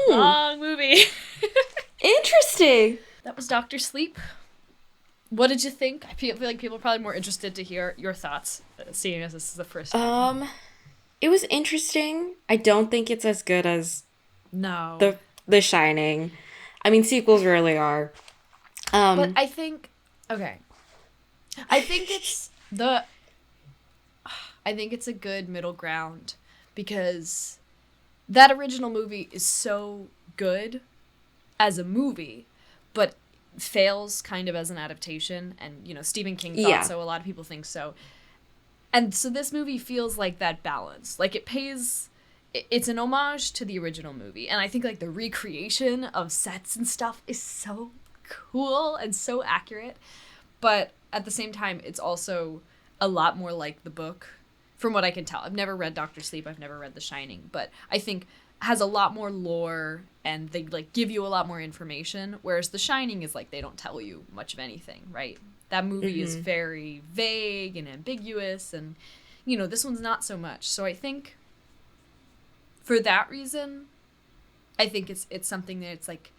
Long movie. Interesting. That was Dr. Sleep. What did you think? I feel like people are probably more interested to hear your thoughts, seeing as this is the first time. It was interesting. I don't think it's as good as The Shining. I mean, sequels rarely are. But I think it's a good middle ground, because that original movie is so good as a movie, but fails kind of as an adaptation. And, you know, Stephen King thought so. A lot of people think so. And so this movie feels like that balance. Like, it's an homage to the original movie. And I think, like, the recreation of sets and stuff is so cool and so accurate. But at the same time, it's also a lot more like the book, from what I can tell. I've never read Dr. Sleep. I've never read The Shining. But I think has a lot more lore, and they, like, give you a lot more information. Whereas The Shining is, like, they don't tell you much of anything, right? That movie is very vague and ambiguous, and, you know, this one's not so much. So I think for that reason, I think it's something that it's like,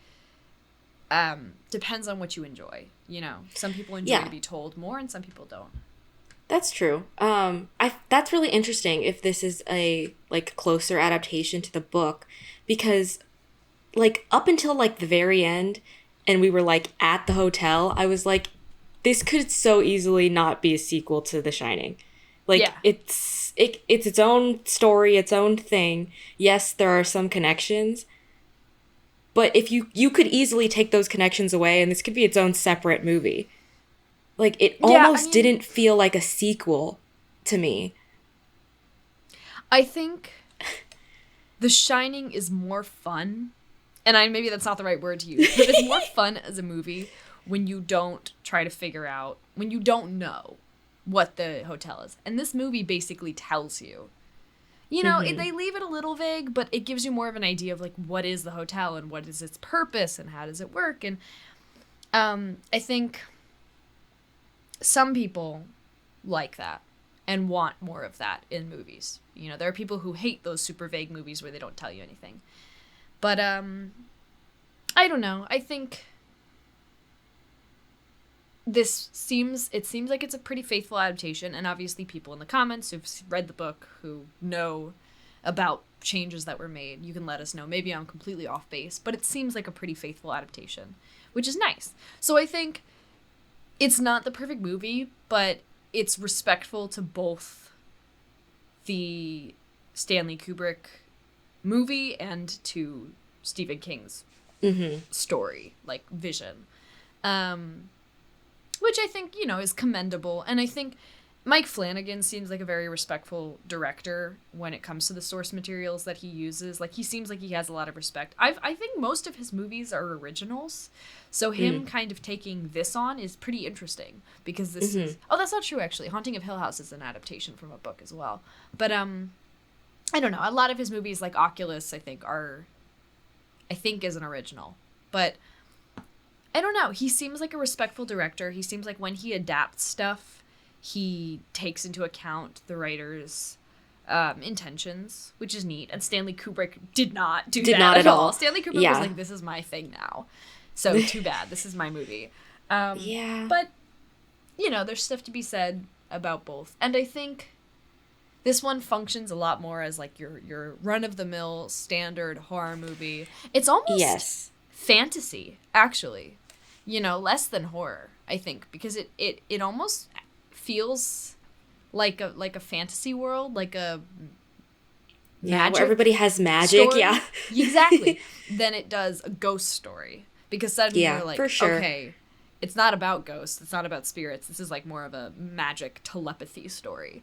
depends on what you enjoy, you know? Some people enjoy to be told more, and some people don't. That's true. That's really interesting if this is a, like, closer adaptation to the book, because, like, up until, like, the very end, and we were, like, at the hotel, I was like, this could so easily not be a sequel to The Shining. Like, it's its own story, its own thing. Yes, there are some connections, but if you could easily take those connections away, and this could be its own separate movie. Like, it almost didn't feel like a sequel to me. I think The Shining is more fun, and maybe that's not the right word to use, but it's more fun as a movie when you don't try to figure out, when you don't know what the hotel is. And this movie basically tells you. You know, they leave it a little vague, but it gives you more of an idea of, like, what is the hotel and what is its purpose and how does it work. And I think some people like that and want more of that in movies. You know, there are people who hate those super vague movies where they don't tell you anything. But I don't know. I think it seems like it's a pretty faithful adaptation, and obviously people in the comments who've read the book, who know about changes that were made, you can let us know. Maybe I'm completely off base, but it seems like a pretty faithful adaptation, which is nice. So I think it's not the perfect movie, but it's respectful to both the Stanley Kubrick movie and to Stephen King's story, like, vision. Which I think, you know, is commendable. And I think Mike Flanagan seems like a very respectful director when it comes to the source materials that he uses. Like, he seems like he has a lot of respect. I think most of his movies are originals. So him kind of taking this on is pretty interesting, because this is... Oh, that's not true, actually. Haunting of Hill House is an adaptation from a book as well. But, I don't know. A lot of his movies, like Oculus, I think is an original. But I don't know. He seems like a respectful director. He seems like when he adapts stuff, he takes into account the writer's intentions, which is neat. And Stanley Kubrick did not do that at all. Stanley Kubrick was like, this is my thing now. So too bad. This is my movie. But, you know, there's stuff to be said about both. And I think this one functions a lot more as, like, your run-of-the-mill standard horror movie. It's almost fantasy, actually. You know, less than horror, I think, because it almost feels like a fantasy world, like a magic where everybody has magic story. Exactly. Than it does a ghost story, because suddenly you're like, okay, it's not about ghosts, it's not about spirits, this is like more of a magic telepathy story.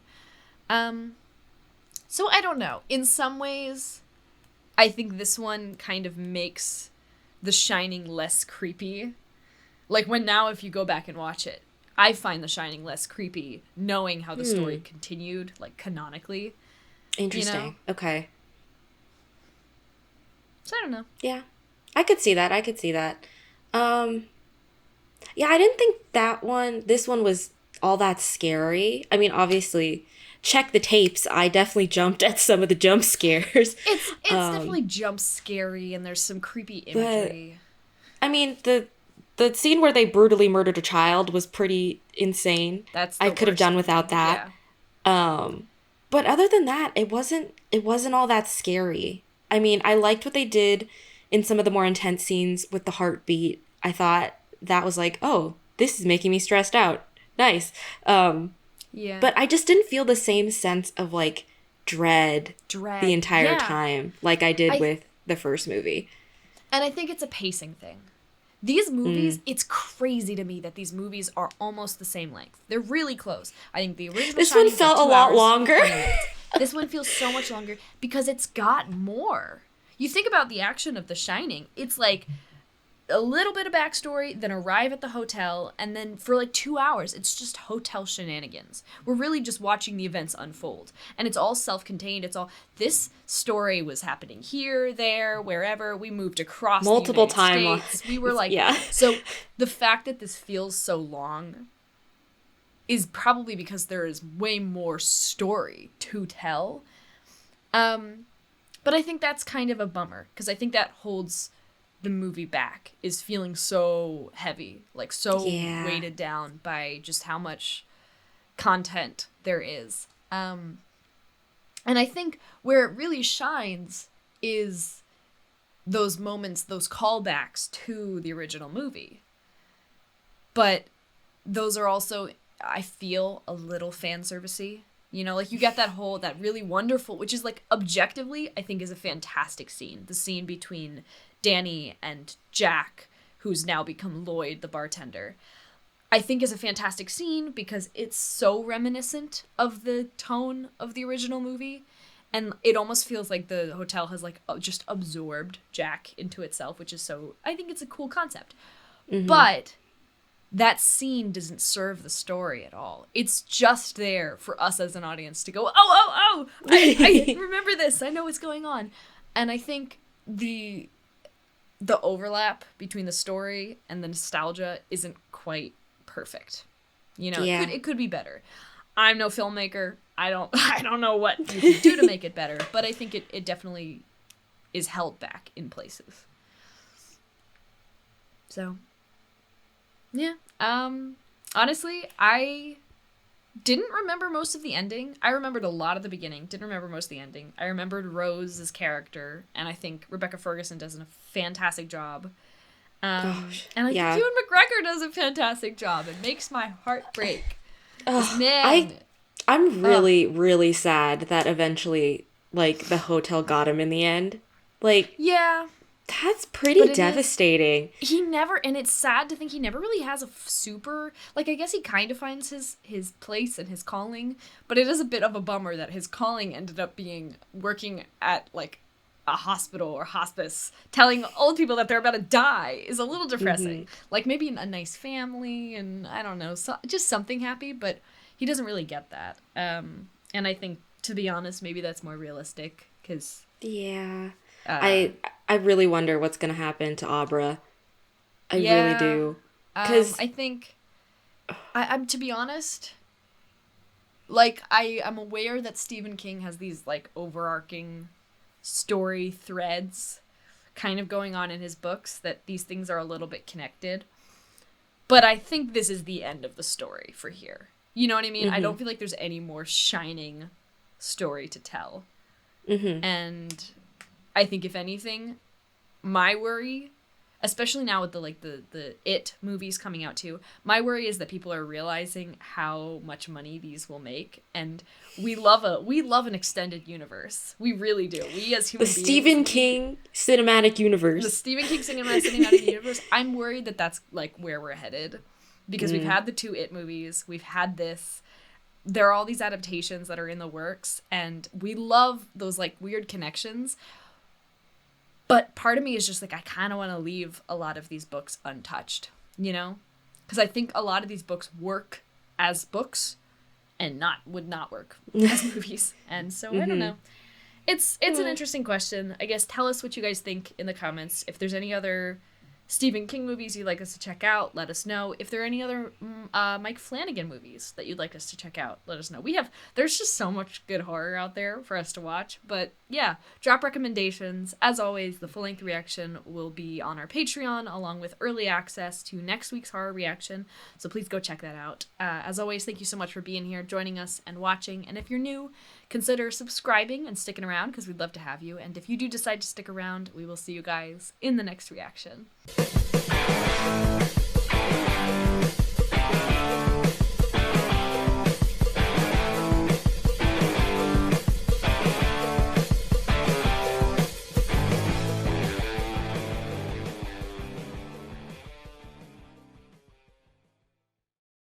So I don't know, in some ways I think this one kind of makes The Shining less creepy. Like, if you go back and watch it, I find The Shining less creepy knowing how the story continued, like, canonically. Interesting. You know? Okay. So I don't know. Yeah. I could see that. Yeah, I didn't think this one was all that scary. I mean, obviously, check the tapes. I definitely jumped at some of the jump scares. It's definitely jump scary, and there's some creepy imagery. I mean, the scene where they brutally murdered a child was pretty insane. I could have done without that. Yeah. But other than that, it wasn't all that scary. I mean, I liked what they did in some of the more intense scenes with the heartbeat. I thought that was like, oh, this is making me stressed out. Nice. Yeah. But I just didn't feel the same sense of like dread the entire time like I did with the first movie. And I think it's a pacing thing. These movies, it's crazy to me that these movies are almost the same length. They're really close. I think the original This one felt a lot longer. This one feels so much longer because it's got more. You think about the action of The Shining, it's like a little bit of backstory, then arrive at the hotel, and then for like 2 hours, it's just hotel shenanigans. We're really just watching the events unfold. And it's all self-contained. It's all, this story was happening here, there, wherever. We moved across multiple the United timelines. States. We were like, So the fact that this feels so long is probably because there is way more story to tell. But I think that's kind of a bummer, because I think that holds the movie back, is feeling so heavy, like so weighted down by just how much content there is. And I think where it really shines is those moments, those callbacks to the original movie. But those are also, I feel, a little fan servicey. You know, like you get that really wonderful, which is like objectively, I think is a fantastic scene. The scene between Danny and Jack, who's now become Lloyd, the bartender, I think is a fantastic scene because it's so reminiscent of the tone of the original movie. And it almost feels like the hotel has like just absorbed Jack into itself, which is so, I think it's a cool concept. Mm-hmm. But that scene doesn't serve the story at all. It's just there for us as an audience to go, oh, I remember this. I know what's going on. And I think the overlap between the story and the nostalgia isn't quite perfect. You know, it could be better. I'm no filmmaker. I don't know what you can do to make it better, but I think it definitely is held back in places. So, yeah. Honestly, I didn't remember most of the ending. I remembered a lot of the beginning. Didn't remember most of the ending. I remembered Rose's character, and I think Rebecca Ferguson does a fantastic job. And I think Ewan McGregor does a fantastic job. It makes my heart break. Man. I'm really sad that eventually, like, the hotel got him in the end. Like, yeah. That's pretty devastating. And it's sad to think he never really has a super, like, I guess he kind of finds his place and his calling, but it is a bit of a bummer that his calling ended up being working at, like, a hospital or hospice, telling old people that they're about to die is a little depressing. Mm-hmm. Like, maybe a nice family and, I don't know, just something happy, but he doesn't really get that. And I think, to be honest, maybe that's more realistic, because... Yeah. I really wonder what's going to happen to Abra. I really do. Because I think, I'm to be honest, like, I'm aware that Stephen King has these, like, overarching story threads kind of going on in his books, that these things are a little bit connected. But I think this is the end of the story for here. You know what I mean? Mm-hmm. I don't feel like there's any more Shining story to tell. Mm-hmm. And I think, if anything, my worry, especially now with the It movies coming out too, my worry is that people are realizing how much money these will make, and we love an extended universe. We really do. We as human beings. The Stephen King cinematic universe. The Stephen King cinematic universe. I'm worried that that's like where we're headed, because we've had the 2 It movies, we've had this. There are all these adaptations that are in the works, and we love those like weird connections. But part of me is just like, I kind of want to leave a lot of these books untouched, you know? Because I think a lot of these books work as books and would not work as movies. And so, I don't know. It's an interesting question. I guess tell us what you guys think in the comments. If there's any other Stephen King movies you'd like us to check out, let us know. If there are any other Mike Flanagan movies that you'd like us to check out, let us know. There's just so much good horror out there for us to watch. But yeah, drop recommendations. As always, the full-length reaction will be on our Patreon, along with early access to next week's horror reaction. So please go check that out. As always, thank you so much for being here, joining us, and watching. And if you're new, consider subscribing and sticking around, because we'd love to have you. And if you do decide to stick around, we will see you guys in the next reaction.